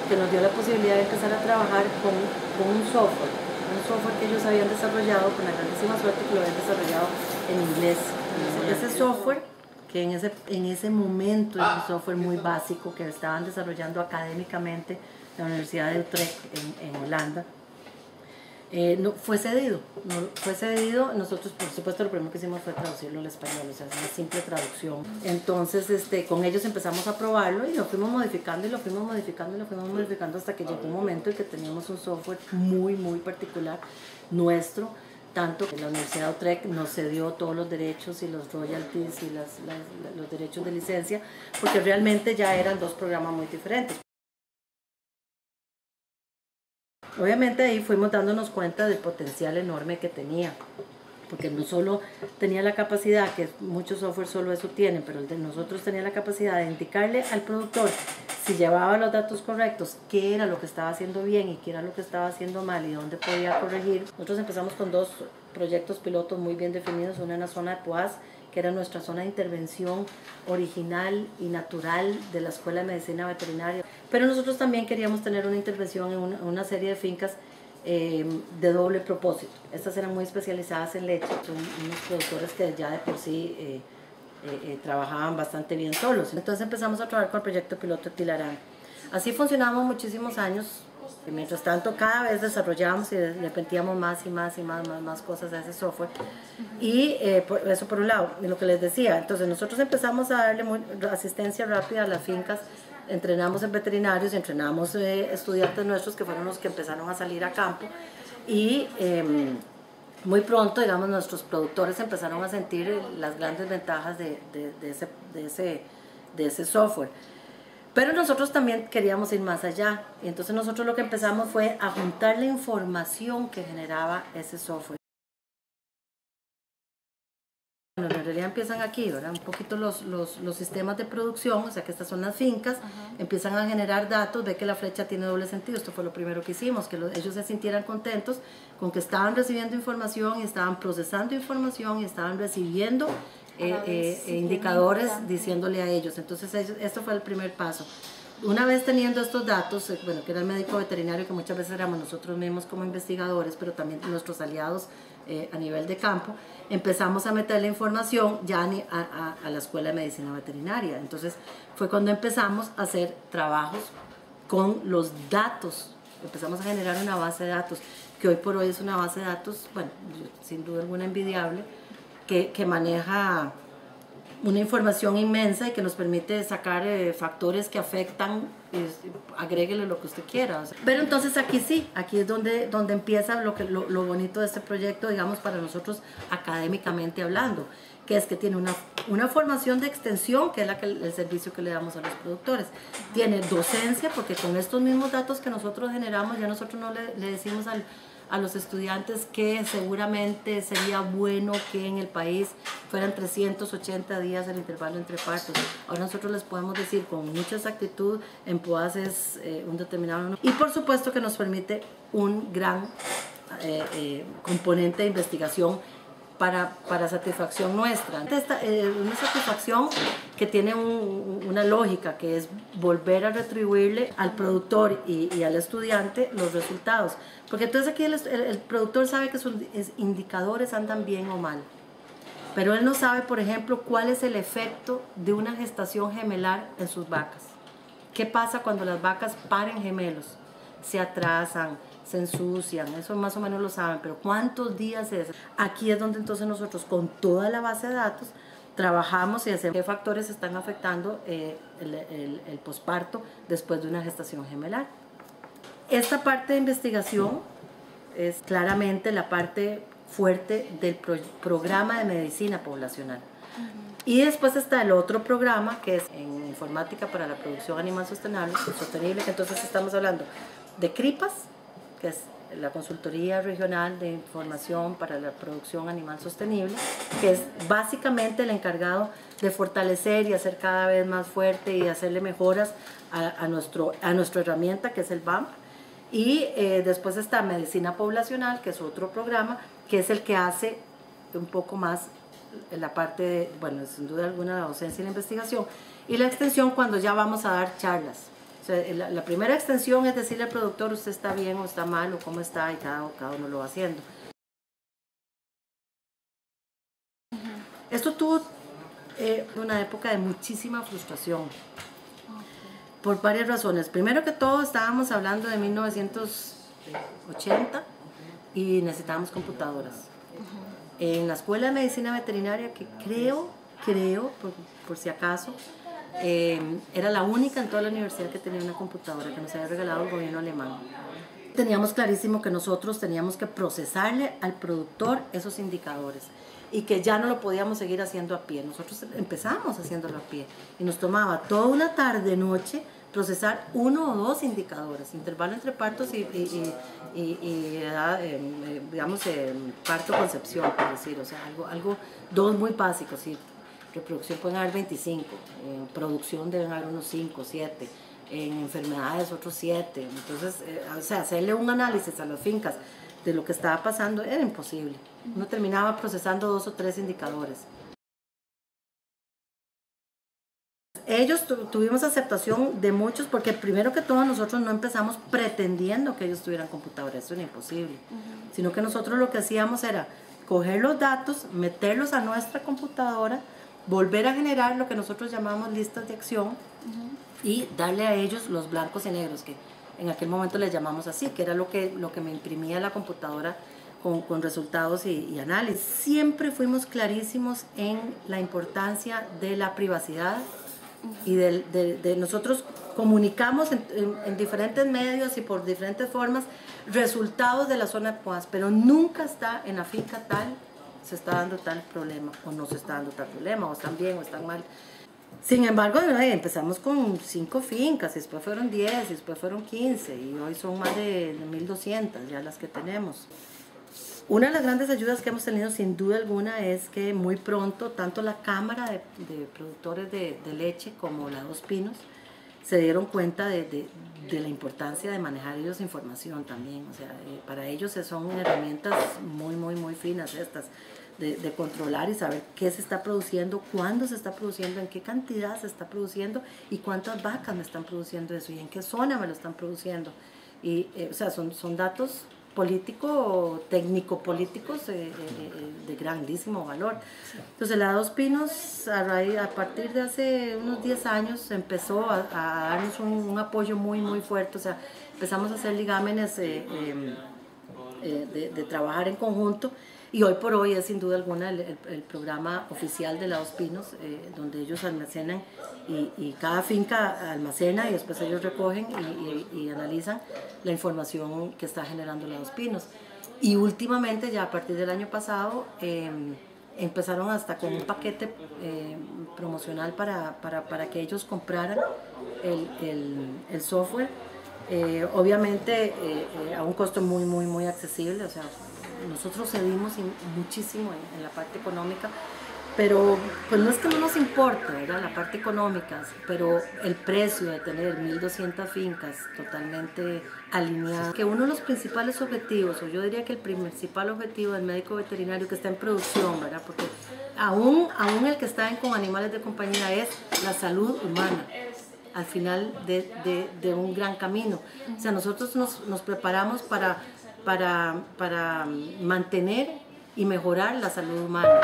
que nos dio la posibilidad de empezar a trabajar con un software que ellos habían desarrollado, con la grandísima suerte que lo habían desarrollado en inglés. Ese software, que en ese momento era un software muy básico que estaban desarrollando académicamente la Universidad de Utrecht en Holanda, no, fue cedido. Nosotros por supuesto lo primero que hicimos fue traducirlo al español, o sea, es una simple traducción. Entonces con ellos empezamos a probarlo y lo fuimos modificando hasta que llegó un momento en que teníamos un software muy particular nuestro, tanto que la Universidad de Utrecht nos cedió todos los derechos y los royalties y los derechos de licencia, porque realmente ya eran dos programas muy diferentes. Obviamente ahí fuimos dándonos cuenta del potencial enorme que tenía, porque no solo tenía la capacidad, que muchos software solo eso tienen, pero el de nosotros tenía la capacidad de indicarle al productor si llevaba los datos correctos, qué era lo que estaba haciendo bien y qué era lo que estaba haciendo mal y dónde podía corregir. Nosotros empezamos con dos proyectos pilotos muy bien definidos, una en la zona de Poás, que era nuestra zona de intervención original y natural de la Escuela de Medicina Veterinaria. Pero nosotros también queríamos tener una intervención en una serie de fincas de doble propósito. Estas eran muy especializadas en leche, son unos productores que ya de por sí trabajaban bastante bien solos. Entonces empezamos a trabajar con el proyecto piloto de Tilarán. Así funcionamos muchísimos años. Y mientras tanto, cada vez desarrollábamos y le metíamos más cosas a ese software. Y eso por un lado, lo que les decía. Entonces nosotros empezamos a darle asistencia rápida a las fincas, entrenamos en veterinarios, entrenamos estudiantes nuestros que fueron los que empezaron a salir a campo. Y muy pronto, digamos, nuestros productores empezaron a sentir las grandes ventajas de ese software. Pero nosotros también queríamos ir más allá, y entonces nosotros lo que empezamos fue a juntar la información que generaba ese software. Bueno, en realidad empiezan aquí, ¿verdad? Un poquito los sistemas de producción, o sea que estas son las fincas, empiezan a generar datos, ve que la flecha tiene doble sentido, esto fue lo primero que hicimos, que ellos se sintieran contentos con que estaban recibiendo información y estaban procesando información y estaban recibiendo indicadores diciéndole a ellos. Entonces esto fue el primer paso. Una vez teniendo estos datos, bueno, que era el médico veterinario, que muchas veces éramos nosotros mismos como investigadores, pero también nuestros aliados a nivel de campo, empezamos a meter la información ya a la Escuela de Medicina Veterinaria. Entonces fue cuando empezamos a hacer trabajos con los datos, empezamos a generar una base de datos, que hoy por hoy es una base de datos, bueno, sin duda alguna envidiable, que maneja una información inmensa y que nos permite sacar factores que afectan, agréguele lo que usted quiera. O sea. Pero entonces aquí sí, aquí es donde empieza lo bonito de este proyecto, digamos, para nosotros académicamente hablando, que es que tiene una formación de extensión, que es el servicio que le damos a los productores. Tiene docencia, porque con estos mismos datos que nosotros generamos, ya nosotros no le decimos a los estudiantes que seguramente sería bueno que en el país fueran 380 días el intervalo entre partos. Ahora nosotros les podemos decir con mucha exactitud, en Poás es un determinado número. Y por supuesto que nos permite un gran componente de investigación para satisfacción nuestra. Una satisfacción que tiene una lógica, que es volver a retribuirle al productor y al estudiante los resultados. Porque entonces aquí el productor sabe que sus indicadores andan bien o mal. Pero él no sabe, por ejemplo, cuál es el efecto de una gestación gemelar en sus vacas. ¿Qué pasa cuando las vacas paren gemelos? Se atrasan, se ensucian, eso más o menos lo saben, pero ¿cuántos días es? Aquí es donde entonces nosotros con toda la base de datos trabajamos y hacemos qué factores están afectando el posparto después de una gestación gemelar. Esta parte de investigación es claramente la parte fuerte del programa de medicina poblacional. Y después está el otro programa que es en informática para la producción animal sostenible, que entonces estamos hablando de CRIPAS, que es la Consultoría Regional de Información para la Producción Animal Sostenible, que es básicamente el encargado de fortalecer y hacer cada vez más fuerte y hacerle mejoras a nuestra herramienta, que es el BAMP. Y después está Medicina Poblacional, que es otro programa, que es el que hace un poco más la parte de, bueno, sin duda alguna, la docencia y la investigación, y la extensión cuando ya vamos a dar charlas. O sea, la primera extensión es decirle al productor usted está bien o está mal o cómo está, y cada uno lo va haciendo. Esto tuvo una época de muchísima frustración por varias razones. Primero que todo, estábamos hablando de 1980 y necesitábamos computadoras. En la Escuela de Medicina Veterinaria, que creo por si acaso, era la única en toda la universidad que tenía una computadora que nos había regalado el gobierno alemán. Teníamos clarísimo que nosotros teníamos que procesarle al productor esos indicadores y que ya no lo podíamos seguir haciendo a pie. Nosotros empezamos haciéndolo a pie y nos tomaba toda una tarde, noche, procesar 1 o 2 indicadores, intervalo entre partos y digamos, parto-concepción, por decir, o sea, algo 2 muy básicos, sí. Reproducción pueden haber 25, en producción deben haber unos 5, 7, en enfermedades otros 7, entonces, o sea, hacerle un análisis a las fincas de lo que estaba pasando era imposible. Uno terminaba procesando 2 o 3 indicadores. Ellos tuvimos aceptación de muchos porque primero que todo nosotros no empezamos pretendiendo que ellos tuvieran computadora, eso era imposible, sino que nosotros lo que hacíamos era coger los datos, meterlos a nuestra computadora, volver a generar lo que nosotros llamamos listas de acción y darle a ellos los blancos y negros, que en aquel momento les llamamos así, que era lo que me imprimía la computadora con resultados y análisis. Siempre fuimos clarísimos en la importancia de la privacidad y de nosotros comunicamos en diferentes medios y por diferentes formas resultados de la zona de POAS, pero nunca está en la finca tal, se está dando tal problema o no se está dando tal problema, o están bien o están mal. Sin embargo, empezamos con 5 fincas, después fueron 10, después fueron 15 y hoy son más de 1.200 ya las que tenemos. Una de las grandes ayudas que hemos tenido sin duda alguna es que muy pronto tanto la Cámara de Productores de Leche como la Dos Pinos se dieron cuenta de la importancia de manejar ellos información también. O sea, para ellos son herramientas muy finas estas, de controlar y saber qué se está produciendo, cuándo se está produciendo, en qué cantidad se está produciendo y cuántas vacas me están produciendo eso y en qué zona me lo están produciendo. Y, o sea, son datos técnico-políticos de grandísimo valor. Entonces la Dos Pinos a partir de hace unos 10 años empezó a darnos un apoyo muy fuerte, o sea, empezamos a hacer ligámenes de trabajar en conjunto y hoy por hoy es sin duda alguna el programa oficial de la Dos Pinos, donde ellos almacenan y cada finca almacena y después ellos recogen y analizan la información que está generando la Dos Pinos. Y últimamente, ya a partir del año pasado, empezaron hasta con un paquete promocional para que ellos compraran el software, obviamente a un costo muy accesible. O sea, nosotros cedimos muchísimo en la parte económica, pero pues no es que no nos importe, ¿verdad?, la parte económica, pero el precio de tener 1.200 fincas totalmente alineadas, que uno de los principales objetivos, o yo diría que el principal objetivo del médico veterinario que está en producción, ¿verdad?, porque aún el que está con animales de compañía es la salud humana al final de un gran camino. O sea, nosotros nos preparamos para mantener y mejorar la salud humana.